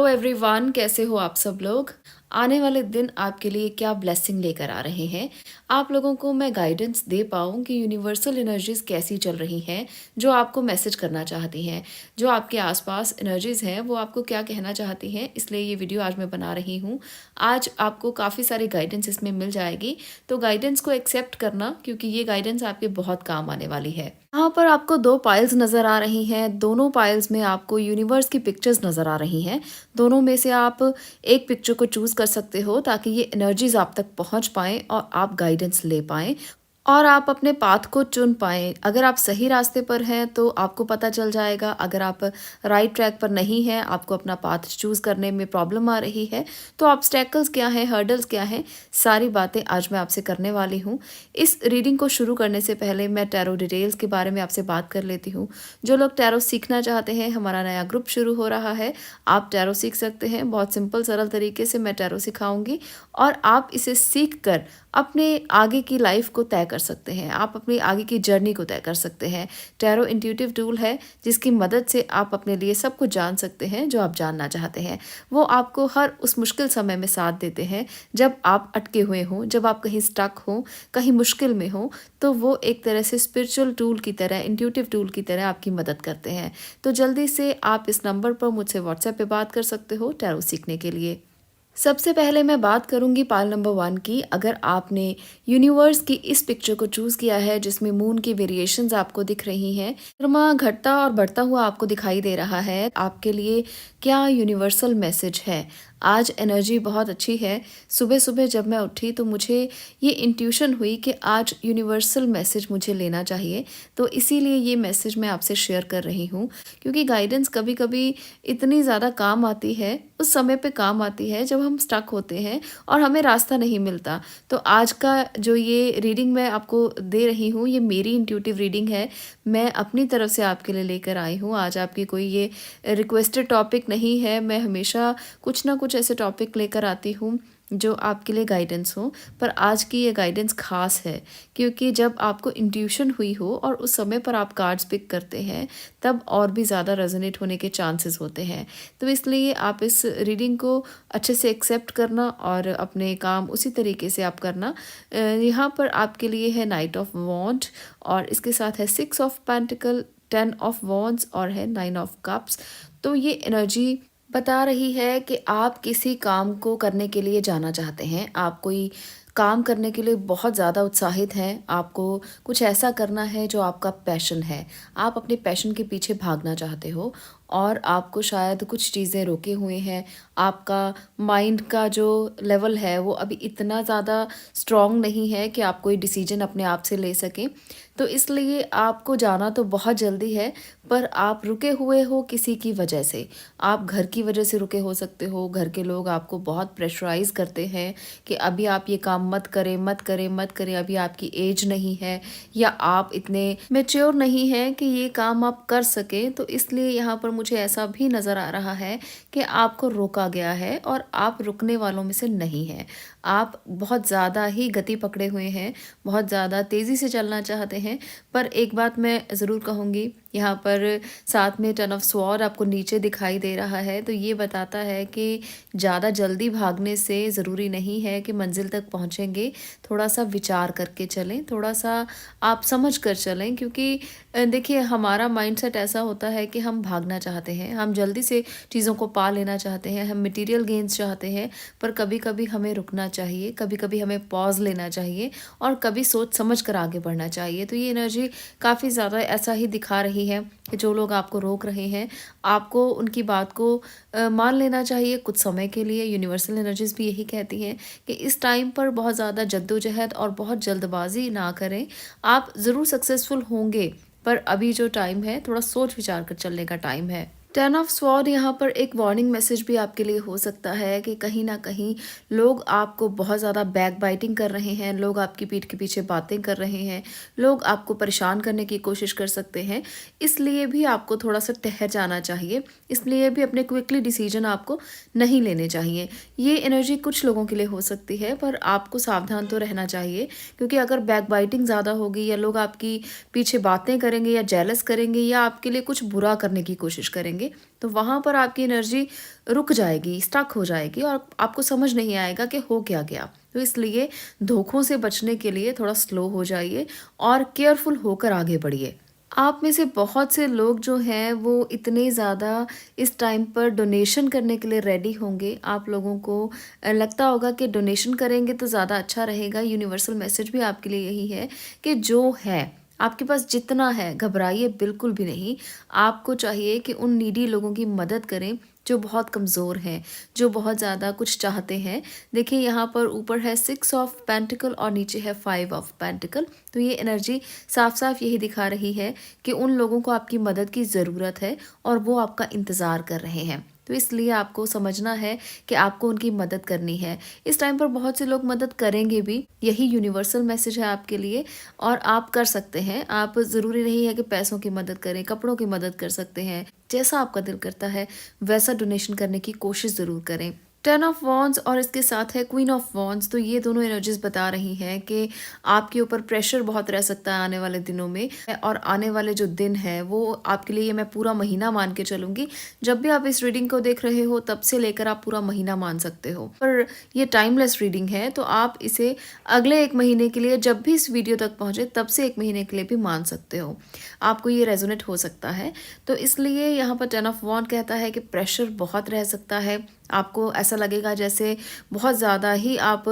Hello everyone, कैसे हो आप सब लोग। आने वाले दिन आपके लिए क्या ब्लेसिंग लेकर आ रहे हैं। आप लोगों को मैं गाइडेंस दे पाऊँ कि यूनिवर्सल एनर्जीज कैसी चल रही हैं, जो आपको मैसेज करना चाहती हैं, जो आपके आसपास एनर्जीज हैं वो आपको क्या कहना चाहती हैं। इसलिए ये वीडियो आज मैं बना रही हूँ। आज आपको काफ़ी सारी गाइडेंस इसमें मिल जाएगी, तो गाइडेंस को एक्सेप्ट करना, क्योंकि ये गाइडेंस आपके बहुत काम आने वाली है। यहाँ पर आपको दो पाइल्स नज़र आ रही हैं। दोनों पाइल्स में आपको यूनिवर्स की पिक्चर्स नज़र आ रही हैं। दोनों में से आप एक पिक्चर को चूज़ कर सकते हो ताकि ये एनर्जीज आप तक पहुंच पाएँ और आप गाइडेंस ले पाएँ और आप अपने पाथ को चुन पाएँ। अगर आप सही रास्ते पर हैं तो आपको पता चल जाएगा। अगर आप राइट ट्रैक पर नहीं हैं, आपको अपना पाथ चूज़ करने में प्रॉब्लम आ रही है, तो ऑब्स्टेकल्स क्या हैं, हर्डल्स क्या हैं, सारी बातें आज मैं आपसे करने वाली हूँ। इस रीडिंग को शुरू करने से पहले मैं टैरो डिटेल्स के बारे में आपसे बात कर लेती हूँ। जो लोग टैरो सीखना चाहते हैं, हमारा नया ग्रुप शुरू हो रहा है। आप टैरो सीख सकते हैं। बहुत सिंपल सरल तरीके से मैं टैरो सिखाऊंगी और आप इसे सीख कर अपने आगे की लाइफ को तय कर सकते हैं। आप अपनी आगे की जर्नी को तय कर सकते हैं। टैरो इंट्यूटिव टूल है जिसकी मदद से आप अपने लिए सब कुछ जान सकते हैं जो आप जानना चाहते हैं। वो आपको हर उस मुश्किल समय में साथ देते हैं जब आप अटके हुए हों, जब आप कहीं स्टक हों, कहीं मुश्किल में हो, तो वो एक तरह से स्पिरिचुअल टूल की तरह, इंट्यूटिव टूल की तरह आपकी मदद करते हैं। तो जल्दी से आप इस नंबर पर मुझसे व्हाट्सएप पे बात कर सकते हो टैरो सीखने के लिए। सबसे पहले मैं बात करूंगी पाल नंबर 1 की। अगर आपने यूनिवर्स की इस पिक्चर को चूज़ किया है जिसमें मून की वेरिएशंस आपको दिख रही हैं, चंद्रमा घटता और बढ़ता हुआ आपको दिखाई दे रहा है, आपके लिए क्या यूनिवर्सल मैसेज है। आज एनर्जी बहुत अच्छी है। सुबह सुबह जब मैं उठी तो मुझे ये इंट्यूशन हुई कि आज यूनिवर्सल मैसेज मुझे लेना चाहिए, तो इसीलिए ये मैसेज मैं आपसे शेयर कर रही हूँ। क्योंकि गाइडेंस कभी कभी इतनी ज़्यादा काम आती है, उस समय पे काम आती है जब हम स्टक होते हैं और हमें रास्ता नहीं मिलता। तो आज का जो ये रीडिंग मैं आपको दे रही हूँ, ये मेरी इंट्यूटिव रीडिंग है। मैं अपनी तरफ से आपके लिए लेकर आई हूँ। आज आपकी कोई ये रिक्वेस्टेड टॉपिक नहीं है। मैं हमेशा कुछ ना कुछ ऐसे टॉपिक लेकर आती हूँ जो आपके लिए गाइडेंस हो, पर आज की ये गाइडेंस खास है क्योंकि जब आपको इंट्यूशन हुई हो और उस समय पर आप कार्ड्स पिक करते हैं, तब और भी ज़्यादा रेजोनेट होने के चांसेस होते हैं। तो इसलिए आप इस रीडिंग को अच्छे से एक्सेप्ट करना और अपने काम उसी तरीके से आप करना। यहाँ पर आपके लिए है नाइट ऑफ वॉन्ड और इसके साथ है 6 ऑफ पेंटिकल, 10 ऑफ वॉन्ड्स और है 9 ऑफ कप्स। तो ये एनर्जी बता रही है कि आप किसी काम को करने के लिए जाना चाहते हैं। आप कोई काम करने के लिए बहुत ज़्यादा उत्साहित हैं। आपको कुछ ऐसा करना है जो आपका पैशन है। आप अपने पैशन के पीछे भागना चाहते हो और आपको शायद कुछ चीज़ें रोके हुए हैं। आपका माइंड का जो लेवल है वो अभी इतना ज़्यादा स्ट्रॉन्ग नहीं है कि आप कोई डिसीजन अपने आप से ले सकें। तो इसलिए आपको जाना तो बहुत जल्दी है, पर आप रुके हुए हो किसी की वजह से। आप घर की वजह से रुके हो सकते हो। घर के लोग आपको बहुत प्रेशराइज़ करते हैं कि अभी आप ये काम मत करें, मत करें, मत करें, अभी आपकी एज नहीं है या आप इतने मैच्योर नहीं हैं कि ये काम आप कर सकें। तो इसलिए यहाँ पर मुझे ऐसा भी नज़र आ रहा है कि आपको रोका गया है और आप रुकने वालों में से नहीं हैं। आप बहुत ज़्यादा ही गति पकड़े हुए हैं, बहुत ज़्यादा तेज़ी से चलना चाहते हैं। पर एक बात मैं ज़रूर कहूँगी, यहाँ पर साथ में 10 ऑफ स्वॉर्ड आपको नीचे दिखाई दे रहा है, तो ये बताता है कि ज़्यादा जल्दी भागने से ज़रूरी नहीं है कि मंजिल तक पहुँचेंगे। थोड़ा सा विचार करके चलें, थोड़ा सा आप समझ कर चलें, क्योंकि देखिए हमारा माइंडसेट ऐसा होता है कि हम भागना चाहते हैं, हम जल्दी से चीज़ों को पा लेना चाहते हैं, हम मटेरियल गेन्स चाहते हैं। पर कभी कभी हमें रुकना चाहिए, कभी कभी हमें पॉज लेना चाहिए और कभी सोच समझ कर आगे बढ़ना चाहिए। तो ये एनर्जी काफ़ी ज़्यादा ऐसा ही दिखा रही है कि जो लोग आपको रोक रहे हैं, आपको उनकी बात को मान लेना चाहिए कुछ समय के लिए। यूनिवर्सल एनर्जीज भी यही कहती हैं कि इस टाइम पर बहुत ज़्यादा जद्दोजहद और बहुत जल्दबाजी ना करें। आप ज़रूर सक्सेसफुल होंगे, पर अभी जो टाइम है थोड़ा सोच विचार कर चलने का टाइम है। 10 ऑफ स्वॉर्ड यहाँ पर एक वार्निंग मैसेज भी आपके लिए हो सकता है कि कहीं ना कहीं लोग आपको बहुत ज़्यादा बैक बाइटिंग कर रहे हैं, लोग आपकी पीठ के पीछे बातें कर रहे हैं, लोग आपको परेशान करने की कोशिश कर सकते हैं। इसलिए भी आपको थोड़ा सा ठहर जाना चाहिए, इसलिए भी अपने क्विकली डिसीजन आपको नहीं लेने चाहिए। ये एनर्जी कुछ लोगों के लिए हो सकती है, पर आपको सावधान तो रहना चाहिए, क्योंकि अगर बैक बाइटिंग ज़्यादा होगी या लोग आपकी पीछे बातें करेंगे या जेलस करेंगे या आपके लिए कुछ बुरा करने की कोशिश करेंगे, करेंगे तो वहाँ पर आपकी एनर्जी रुक जाएगी, स्टक हो जाएगी और आपको समझ नहीं आएगा कि हो क्या गया। तो इसलिए धोखों से बचने के लिए थोड़ा स्लो हो जाइए और केयरफुल होकर आगे बढ़िए। आप में से बहुत से लोग जो हैं वो इतने ज़्यादा इस टाइम पर डोनेशन करने के लिए रेडी होंगे। आप लोगों को लगता होगा कि डोनेशन करेंगे तो ज़्यादा अच्छा रहेगा। यूनिवर्सल मैसेज भी आपके लिए यही है कि जो है आपके पास जितना है घबराइए बिल्कुल भी नहीं। आपको चाहिए कि उन नीडी लोगों की मदद करें जो बहुत कमज़ोर हैं, जो बहुत ज़्यादा कुछ चाहते हैं। देखिए यहाँ पर ऊपर है 6 ऑफ पेंटिकल और नीचे है 5 ऑफ पेंटिकल। तो ये एनर्जी साफ-साफ यही दिखा रही है कि उन लोगों को आपकी मदद की ज़रूरत है और वो आपका इंतज़ार कर रहे हैं। तो इसलिए आपको समझना है कि आपको उनकी मदद करनी है। इस टाइम पर बहुत से लोग मदद करेंगे भी, यही यूनिवर्सल मैसेज है आपके लिए और आप कर सकते हैं। आप ज़रूरी नहीं है कि पैसों की मदद करें, कपड़ों की मदद कर सकते हैं। जैसा आपका दिल करता है वैसा डोनेशन करने की कोशिश ज़रूर करें। 10 ऑफ वॉन्ड्स और इसके साथ है क्वीन ऑफ वॉन्ड्स। तो ये दोनों एनर्जीज बता रही हैं कि आपके ऊपर प्रेशर बहुत रह सकता है आने वाले दिनों में और आने वाले जो दिन है वो आपके लिए मैं पूरा महीना मान के चलूंगी। जब भी आप इस रीडिंग को देख रहे हो तब से लेकर आप पूरा महीना मान सकते हो, पर ये टाइमलेस रीडिंग है तो आप इसे अगले 1 महीने के लिए जब भी इस वीडियो तक पहुंचे तब से 1 महीने के लिए भी मान सकते हो। आपको ये रेजोनेट हो सकता है। तो इसलिए यहाँ पर 10 ऑफ वॉन्ड कहता है कि प्रेशर बहुत रह सकता है। आपको ऐसा लगेगा जैसे बहुत ज़्यादा ही आप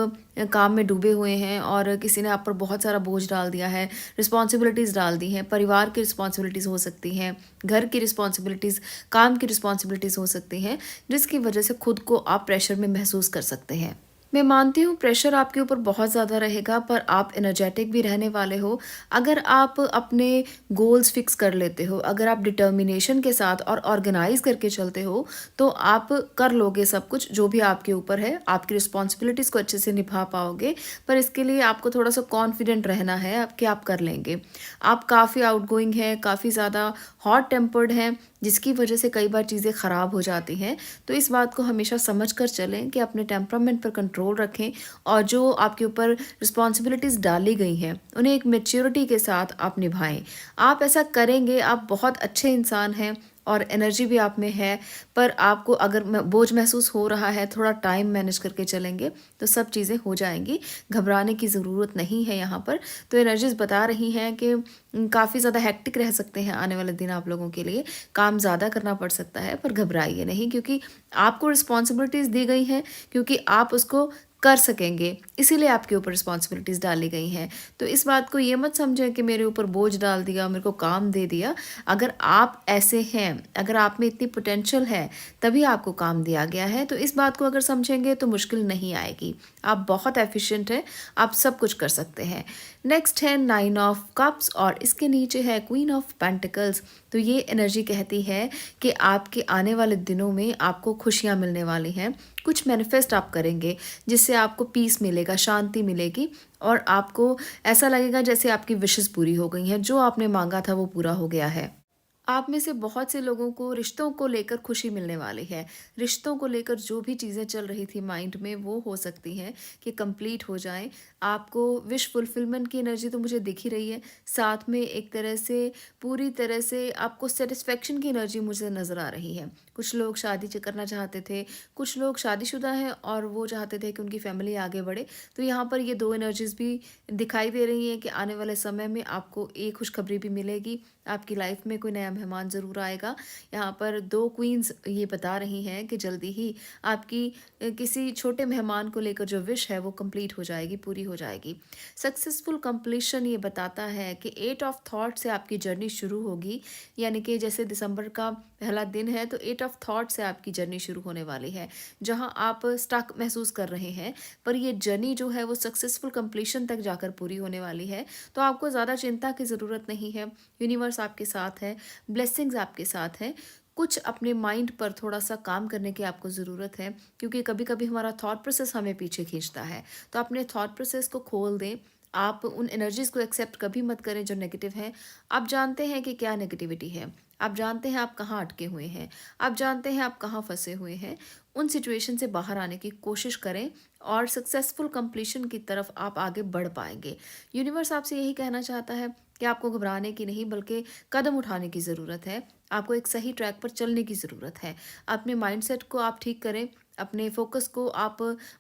काम में डूबे हुए हैं और किसी ने आप पर बहुत सारा बोझ डाल दिया है, रिस्पॉन्सिबिलिटीज़ डाल दी हैं। परिवार की रिस्पॉन्सिबिलिटीज़ हो सकती हैं, घर की रिस्पॉन्सिबिलिटीज़, काम की रिस्पॉन्सिबिलिटीज़ हो सकती हैं, जिसकी वजह से खुद को आप प्रेशर में महसूस कर सकते हैं। मैं मानती हूँ प्रेशर आपके ऊपर बहुत ज़्यादा रहेगा, पर आप एनर्जेटिक भी रहने वाले हो। अगर आप अपने गोल्स फिक्स कर लेते हो, अगर आप डिटर्मिनेशन के साथ और ऑर्गेनाइज करके चलते हो तो आप कर लोगे सब कुछ जो भी आपके ऊपर है। आपकी रिस्पॉन्सिबिलिटीज़ को अच्छे से निभा पाओगे, पर इसके लिए आपको थोड़ा सा कॉन्फिडेंट रहना है कि आप कर लेंगे। आप काफ़ी आउटगोइंग हैं, काफ़ी ज़्यादा हॉट टेम्पर्ड हैं, जिसकी वजह से कई बार चीज़ें ख़राब हो जाती हैं। तो इस बात को हमेशा समझ कर चलें कि अपने टेम्परामेंट पर कंट्रोल रखें और जो आपके ऊपर रिस्पॉन्सिबिलिटीज़ डाली गई हैं उन्हें एक मैच्योरिटी के साथ आप निभाएं। आप ऐसा करेंगे, आप बहुत अच्छे इंसान हैं और एनर्जी भी आप में है, पर आपको अगर बोझ महसूस हो रहा है, थोड़ा टाइम मैनेज करके चलेंगे तो सब चीज़ें हो जाएंगी। घबराने की ज़रूरत नहीं है यहाँ पर। तो एनर्जीज बता रही हैं कि काफ़ी ज़्यादा हेक्टिक रह सकते हैं आने वाले दिन आप लोगों के लिए, काम ज़्यादा करना पड़ सकता है, पर घबराइए नहीं क्योंकि आपको रिस्पॉन्सिबिलिटीज़ दी गई हैं, क्योंकि आप उसको कर सकेंगे, इसीलिए आपके ऊपर रिस्पॉन्सिबिलिटीज़ डाली गई हैं। तो इस बात को ये मत समझें कि मेरे ऊपर बोझ डाल दिया, मेरे को काम दे दिया। अगर आप ऐसे हैं, अगर आप में इतनी पोटेंशियल है तभी आपको काम दिया गया है, तो इस बात को अगर समझेंगे तो मुश्किल नहीं आएगी। आप बहुत एफिशिएंट हैं, आप सब कुछ कर सकते हैं। नेक्स्ट है 9 ऑफ कप्स और इसके नीचे है क्वीन ऑफ पेंटिकल्स। तो ये एनर्जी कहती है कि आपके आने वाले दिनों में आपको खुशियाँ मिलने वाली हैं। कुछ मैनिफेस्ट आप करेंगे जिससे आपको पीस मिलेगा, शांति मिलेगी और आपको ऐसा लगेगा जैसे आपकी विशेस पूरी हो गई हैं, जो आपने मांगा था वो पूरा हो गया है। आप में से बहुत से लोगों को रिश्तों को लेकर खुशी मिलने वाली है। रिश्तों को लेकर जो भी चीज़ें चल रही थी माइंड में वो हो सकती हैं कि कंप्लीट हो जाएं। आपको विश फुलफिलमेंट की एनर्जी तो मुझे दिख ही रही है, साथ में एक तरह से पूरी तरह से आपको सेटिस्फेक्शन की एनर्जी मुझे नज़र आ रही है। कुछ लोग शादी करना चाहते थे, कुछ लोग शादीशुदा हैं और वो चाहते थे कि उनकी फैमिली आगे बढ़े। तो यहाँ पर ये दो एनर्जीज भी दिखाई दे रही हैं कि आने वाले समय में आपको एक खुशखबरी भी मिलेगी, आपकी लाइफ में कोई नया मेहमान ज़रूर आएगा। यहाँ पर 2 क्वींस ये बता रही हैं कि जल्दी ही आपकी किसी छोटे मेहमान को लेकर जो विश है वो कंप्लीट हो जाएगी, पूरी हो जाएगी। सक्सेसफुल कंप्लीशन ये बताता है कि 8 ऑफ थॉट से आपकी जर्नी शुरू होगी, यानी कि जैसे दिसंबर का पहला दिन है तो 8 ऑफ थॉट से आपकी जर्नी शुरू होने वाली है, जहाँ आप स्टक महसूस कर रहे हैं, पर ये जर्नी जो है वो सक्सेसफुल कंप्लीशन तक जाकर पूरी होने वाली है। तो आपको ज़्यादा चिंता की ज़रूरत नहीं है। यूनिवर्स आपके साथ है, ब्लेसिंग्स आपके साथ हैं। कुछ अपने माइंड पर थोड़ा सा काम करने की आपको ज़रूरत है, क्योंकि कभी कभी हमारा थॉट प्रोसेस हमें पीछे खींचता है। तो अपने थॉट प्रोसेस को खोल दें। आप उन एनर्जीज को एक्सेप्ट कभी मत करें जो नेगेटिव हैं। आप जानते हैं कि क्या नेगेटिविटी है, आप जानते हैं आप कहाँ अटके हुए हैं, आप जानते हैं आप कहाँ फंसे हुए हैं। उन सिचुएशन से बाहर आने की कोशिश करें और सक्सेसफुल कंप्लीशन की तरफ आप आगे बढ़ पाएंगे। यूनिवर्स आपसे यही कहना चाहता है कि आपको घबराने की नहीं बल्कि कदम उठाने की ज़रूरत है। आपको एक सही ट्रैक पर चलने की ज़रूरत है। अपने माइंडसेट को आप ठीक करें, अपने फ़ोकस को आप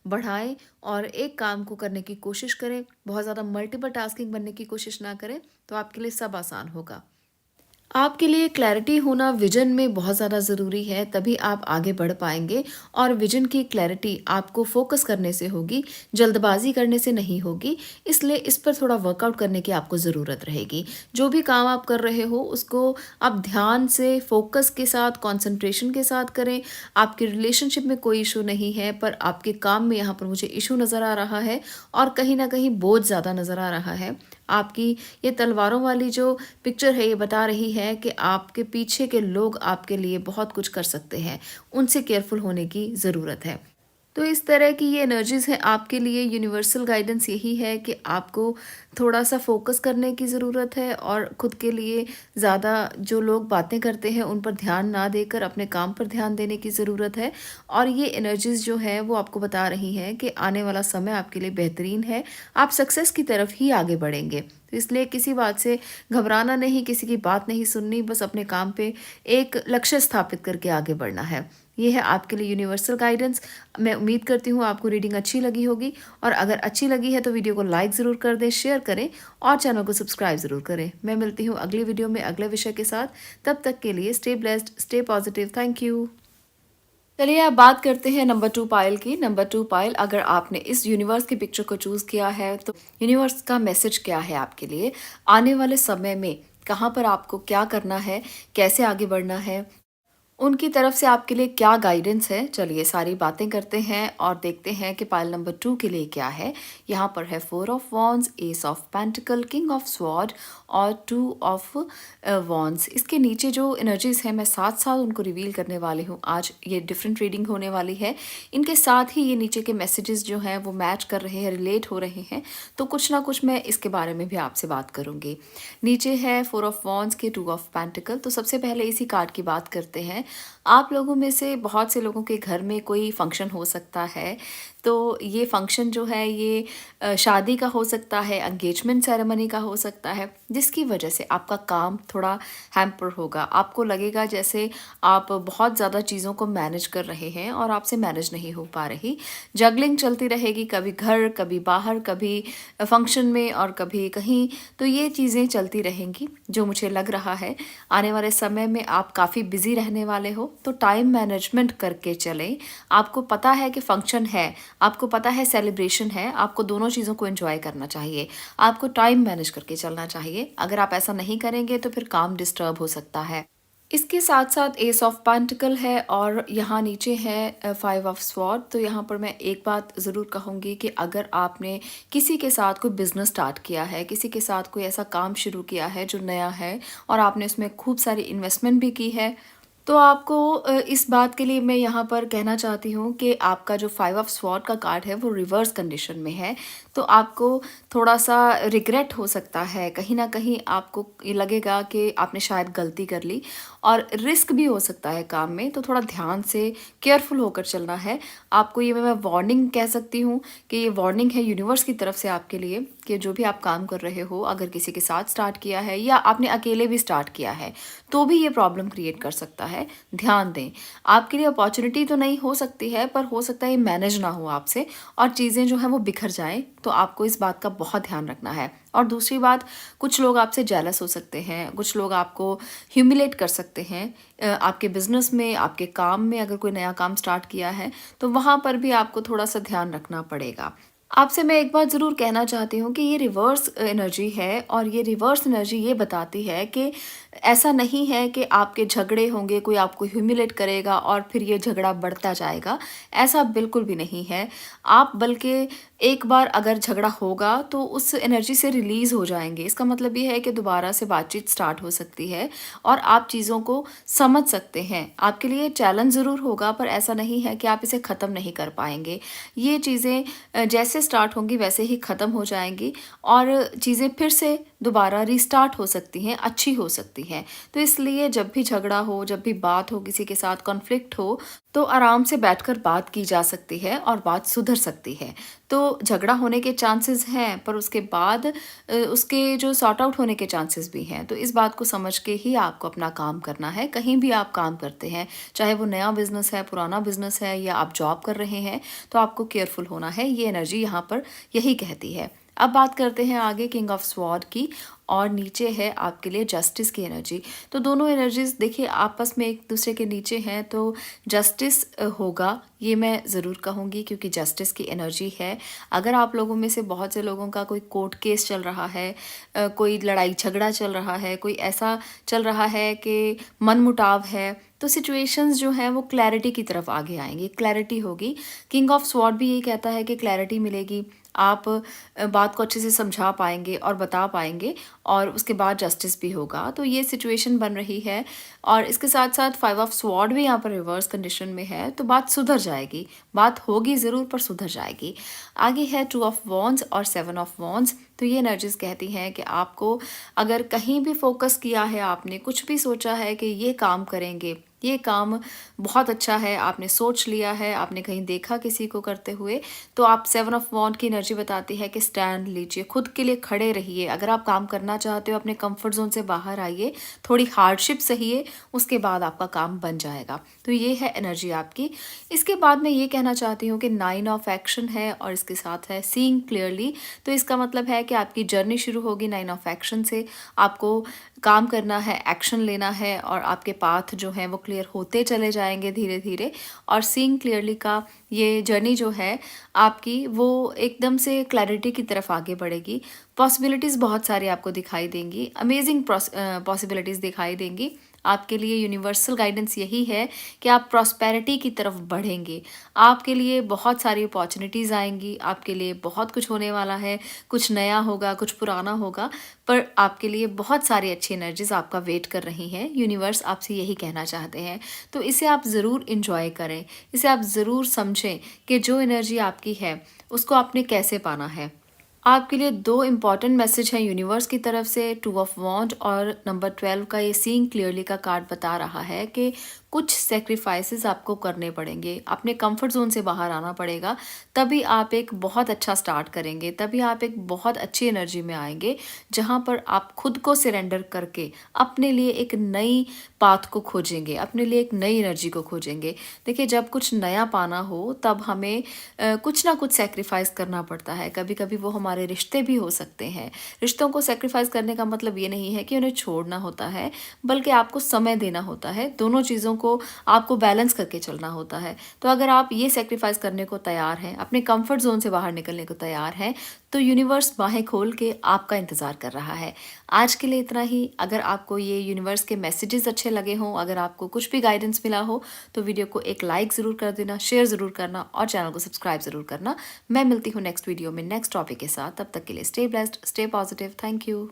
बढ़ाएँ और एक काम को करने की कोशिश करें। बहुत ज़्यादा मल्टीपल टास्किंग बनने की कोशिश ना करें, तो आपके लिए सब आसान होगा। आपके लिए क्लैरिटी होना विजन में बहुत ज़्यादा ज़रूरी है, तभी आप आगे बढ़ पाएँगे और विजन की क्लैरिटी आपको फ़ोकस करने से होगी, जल्दबाज़ी करने से नहीं होगी, इसलिए इस पर थोड़ा वर्कआउट करने की आपको ज़रूरत रहेगी। जो भी काम आप कर रहे हो, उसको आप ध्यान से, फ़ोकस के साथ, कॉन्सन्ट्रेशन के साथ करें। आपके रिलेशनशिप में कोई इश्यू नहीं है, पर आपके काम में यहाँ पर मुझे इश्यू नज़र आ रहा है और कहीं न कहीं बोझ ज़्यादा नज़र आ रहा है। आपकी ये तलवारों वाली जो पिक्चर है ये बता रही है कि आपके पीछे के लोग आपके लिए बहुत कुछ कर सकते हैं, उनसे केयरफुल होने की ज़रूरत है। तो इस तरह की ये एनर्जीज़ हैं आपके लिए। यूनिवर्सल गाइडेंस यही है कि आपको थोड़ा-सा फ़ोकस करने की ज़रूरत है और खुद के लिए ज़्यादा जो लोग बातें करते हैं उन पर ध्यान ना देकर अपने काम पर ध्यान देने की ज़रूरत है। और ये एनर्जीज़ जो है वो आपको बता रही हैं कि आने वाला समय आपके लिए बेहतरीन है, आप सक्सेस की तरफ ही आगे बढ़ेंगे। तो इसलिए किसी बात से घबराना नहीं, किसी की बात नहीं सुननी, बस अपने काम पे एक लक्ष्य स्थापित करके आगे बढ़ना है। ये है आपके लिए यूनिवर्सल गाइडेंस। मैं उम्मीद करती हूँ आपको रीडिंग अच्छी लगी होगी और अगर अच्छी लगी है तो वीडियो को लाइक ज़रूर कर दें, शेयर करें और चैनल को सब्सक्राइब ज़रूर करें। मैं मिलती हूँ अगली वीडियो में अगले विषय के साथ। तब तक के लिए stay blessed, stay positive. Thank you. चलिए अब बात करते हैं नंबर 2 पाइल की। नंबर 2 पाइल, अगर आपने इस यूनिवर्स की पिक्चर को चूज़ किया है तो यूनिवर्स का मैसेज क्या है आपके लिए? आने वाले समय में कहाँ पर आपको क्या करना है? कैसे आगे बढ़ना है? उनकी तरफ से आपके लिए क्या गाइडेंस है? चलिए सारी बातें करते हैं और देखते हैं कि पाइल नंबर 2 के लिए क्या है। यहाँ पर है 4 of wands, S of pentacle, king of sword और 2 ऑफ वॉन्ड्स। इसके नीचे जो एनर्जीज हैं मैं साथ साथ उनको रिवील करने वाली हूँ। आज ये डिफरेंट रीडिंग होने वाली है। इनके साथ ही ये नीचे के मैसेजेस जो हैं वो मैच कर रहे हैं, रिलेट हो रहे हैं, तो कुछ ना कुछ मैं इसके बारे में भी आपसे बात करूँगी। नीचे है 4 ऑफ वॉन्ड्स के 2 ऑफ पेंटिकल। तो सबसे पहले इसी कार्ड की बात करते हैं। आप लोगों में से बहुत से लोगों के घर में कोई फंक्शन हो सकता है, तो ये फंक्शन जो है ये शादी का हो सकता है, एंगेजमेंट सेरेमनी का हो सकता है, जिसकी वजह से आपका काम थोड़ा हैम्पर होगा। आपको लगेगा जैसे आप बहुत ज़्यादा चीज़ों को मैनेज कर रहे हैं और आपसे मैनेज नहीं हो पा रही। जगलिंग चलती रहेगी, कभी घर, कभी बाहर, कभी फंक्शन में और कभी कहीं, तो ये चीज़ें चलती रहेंगी। जो मुझे लग रहा है आने वाले समय में आप काफ़ी बिजी रहने वाले हो, तो टाइम मैनेजमेंट करके चलें। आपको पता है कि फंक्शन है, आपको पता है सेलिब्रेशन है, आपको दोनों चीज़ों को एंजॉय करना चाहिए, आपको टाइम मैनेज करके चलना चाहिए। अगर आप ऐसा नहीं करेंगे तो फिर काम डिस्टर्ब हो सकता है। इसके साथ साथ एस ऑफ पेंटिकल है और यहाँ नीचे है 5 ऑफ स्वॉर्ड। तो यहाँ पर मैं एक बात ज़रूर कहूँगी कि अगर आपने किसी के साथ कोई बिज़नेस स्टार्ट किया है, किसी के साथ कोई ऐसा काम शुरू किया है जो नया है और आपने उसमें खूब सारी इन्वेस्टमेंट भी की है, तो आपको इस बात के लिए मैं यहाँ पर कहना चाहती हूँ कि आपका जो 5 ऑफ स्वॉर्ड का कार्ड है वो रिवर्स कंडीशन में है, तो आपको थोड़ा-सा रिग्रेट हो सकता है। कहीं न कहीं आपको ये लगेगा कि आपने शायद गलती कर ली और रिस्क भी हो सकता है काम में, तो थोड़ा ध्यान से केयरफुल होकर चलना है। आपको ये मैं वार्निंग कह सकती हूँ कि ये वार्निंग है यूनिवर्स की तरफ से आपके लिए कि जो भी आप काम कर रहे हो, अगर किसी के साथ स्टार्ट किया है या आपने अकेले भी स्टार्ट किया है, तो भी ये प्रॉब्लम क्रिएट कर सकता है। ध्यान दें, आपके लिए अपॉर्चुनिटी तो नहीं हो सकती है, पर हो सकता है ये मैनेज ना हो आपसे और चीज़ें जो हैं वो बिखर जाएँ, तो आपको इस बात का बहुत ध्यान रखना है। और दूसरी बात, कुछ लोग आपसे जेलस हो सकते हैं, कुछ लोग आपको ह्यूमिलेट कर सकते हैं। आपके बिजनेस में, आपके काम में अगर कोई नया काम स्टार्ट किया है, तो वहाँ पर भी आपको थोड़ा-सा ध्यान रखना पड़ेगा। आपसे मैं एक बात ज़रूर कहना चाहती हूँ कि ये रिवर्स एनर्जी है और ये रिवर्स एनर्जी ये बताती है कि ऐसा नहीं है कि आपके झगड़े होंगे, कोई आपको ह्यूमिलेट करेगा और फिर ये झगड़ा बढ़ता जाएगा, ऐसा बिल्कुल भी नहीं है। आप बल्कि एक बार अगर झगड़ा होगा तो उस एनर्जी से रिलीज़ हो जाएँगे। इसका मतलब ये है कि दोबारा से बातचीत स्टार्ट हो सकती है और आप चीज़ों को समझ सकते हैं। आपके लिए चैलेंज ज़रूर होगा, पर ऐसा नहीं है कि आप इसे ख़त्म नहीं कर पाएँगे। ये चीज़ें जैसे स्टार्ट होंगी वैसे ही ख़त्म हो जाएँगी और चीज़ें फिर से दोबारा रिस्टार्ट हो सकती हैं, अच्छी हो सकती हैं। तो इसलिए जब भी झगड़ा हो, जब भी बात हो, किसी के साथ कॉन्फ्लिक्ट हो, तो आराम से बैठकर बात की जा सकती है और बात सुधर सकती है। तो झगड़ा होने के चांसेस हैं, पर उसके बाद उसके जो सॉर्ट आउट होने के चांसेस भी हैं। तो इस बात को समझ के ही आपको अपना काम करना है। कहीं भी आप काम करते हैं, चाहे वो नया बिज़नेस है, पुराना बिज़नेस है या आप जॉब कर रहे हैं, तो आपको केयरफुल होना है। ये एनर्जी यहाँ पर यही कहती है। अब बात करते हैं आगे किंग ऑफ स्वॉर्ड की, और नीचे है आपके लिए जस्टिस की एनर्जी। तो दोनों एनर्जीज देखिए आपस में एक दूसरे के नीचे हैं, तो जस्टिस होगा, ये मैं ज़रूर कहूँगी, क्योंकि जस्टिस की एनर्जी है। अगर आप लोगों में से बहुत से लोगों का कोई कोर्ट केस चल रहा है, कोई लड़ाई झगड़ा चल रहा है, कोई ऐसा चल रहा है कि मनमुटाव है, तो सिचुएशंस जो हैं वो क्लैरिटी की तरफ आगे आएंगी, क्लैरिटी होगी। किंग ऑफ स्वॉर्ड भी यही कहता है कि क्लैरिटी मिलेगी, आप बात को अच्छे से समझा पाएंगे और बता पाएंगे, और उसके बाद जस्टिस भी होगा। तो ये सिचुएशन बन रही है, और इसके साथ साथ 5 ऑफ स्वॉर्ड भी यहाँ पर रिवर्स कंडीशन में है, तो बात सुधर जाएगी, बात होगी ज़रूर पर सुधर जाएगी। आगे है 2 ऑफ वॉन्ड्स और 7 ऑफ वॉन्ड्स। तो ये एनर्जीज कहती हैं कि आपको अगर कहीं भी फोकस किया है, आपने कुछ भी सोचा है कि ये काम करेंगे, ये काम बहुत अच्छा है, आपने सोच लिया है, आपने कहीं देखा किसी को करते हुए, तो आप 7 ऑफ वॉन्ड की एनर्जी बताती है कि स्टैंड लीजिए, खुद के लिए खड़े रहिए। अगर आप काम करना चाहते हो, अपने कंफर्ट जोन से बाहर आइए, थोड़ी हार्डशिप सहिए, उसके बाद आपका काम बन जाएगा। तो ये है एनर्जी आपकी। इसके बाद मैं ये कहना चाहती हूँ कि 9 ऑफ एक्शन है, और इसके साथ है सीइंग क्लियरली। तो इसका मतलब है कि आपकी जर्नी शुरू होगी 9 ऑफ एक्शन से। आपको काम करना है, एक्शन लेना है, और आपके पाथ जो हैं वो क्लियर होते चले जाएंगे धीरे धीरे। और सीइंग क्लियरली का ये जर्नी जो है आपकी, वो एकदम से क्लैरिटी की तरफ आगे बढ़ेगी। पॉसिबिलिटीज़ बहुत सारी आपको दिखाई देंगी, अमेजिंग पॉसिबिलिटीज़ दिखाई देंगी। आपके लिए यूनिवर्सल गाइडेंस यही है कि आप प्रॉस्पेरिटी की तरफ बढ़ेंगे। आपके लिए बहुत सारी अपॉर्चुनिटीज़ आएंगी, आपके लिए बहुत कुछ होने वाला है, कुछ नया होगा, कुछ पुराना होगा, पर आपके लिए बहुत सारी अच्छी एनर्जीज आपका वेट कर रही हैं। यूनिवर्स आपसे यही कहना चाहते हैं। तो इसे आप ज़रूर इंजॉय करें, इसे आप ज़रूर समझें कि जो एनर्जी आपकी है उसको आपने कैसे पाना है। आपके लिए 2 इम्पॉर्टेंट मैसेज हैं यूनिवर्स की तरफ से, 2 ऑफ वॉन्ड और नंबर 12 का ये सीइंग क्लियरली का कार्ड बता रहा है कि कुछ सेक्रीफाइसेस आपको करने पड़ेंगे, अपने कंफर्ट जोन से बाहर आना पड़ेगा, तभी आप एक बहुत अच्छा स्टार्ट करेंगे, तभी आप एक बहुत अच्छी एनर्जी में आएंगे, जहां पर आप खुद को सरेंडर करके अपने लिए एक नई पाथ को खोजेंगे, अपने लिए एक नई एनर्जी को खोजेंगे। देखिए, जब कुछ नया पाना हो तब हमें कुछ ना कुछ सेक्रीफाइस करना पड़ता है। कभी कभी वो हमारे रिश्ते भी हो सकते हैं। रिश्तों को सेक्रीफाइस करने का मतलब ये नहीं है कि उन्हें छोड़ना होता है, बल्कि आपको समय देना होता है, दोनों चीज़ों को आपको बैलेंस करके चलना होता है। तो अगर आप ये सेक्रीफाइस करने को तैयार हैं, अपने कंफर्ट जोन से बाहर निकलने को तैयार हैं, तो यूनिवर्स बाहें खोल के आपका इंतज़ार कर रहा है। आज के लिए इतना ही। अगर आपको ये यूनिवर्स के मैसेजेस अच्छे लगे हों, अगर आपको कुछ भी गाइडेंस मिला हो, तो वीडियो को एक लाइक ज़रूर कर देना, शेयर ज़रूर करना, और चैनल को सब्सक्राइब ज़रूर करना। मैं मिलती हूँ नेक्स्ट वीडियो में नेक्स्ट टॉपिक के साथ। तब तक के लिए stay blessed, stay positive. Thank you.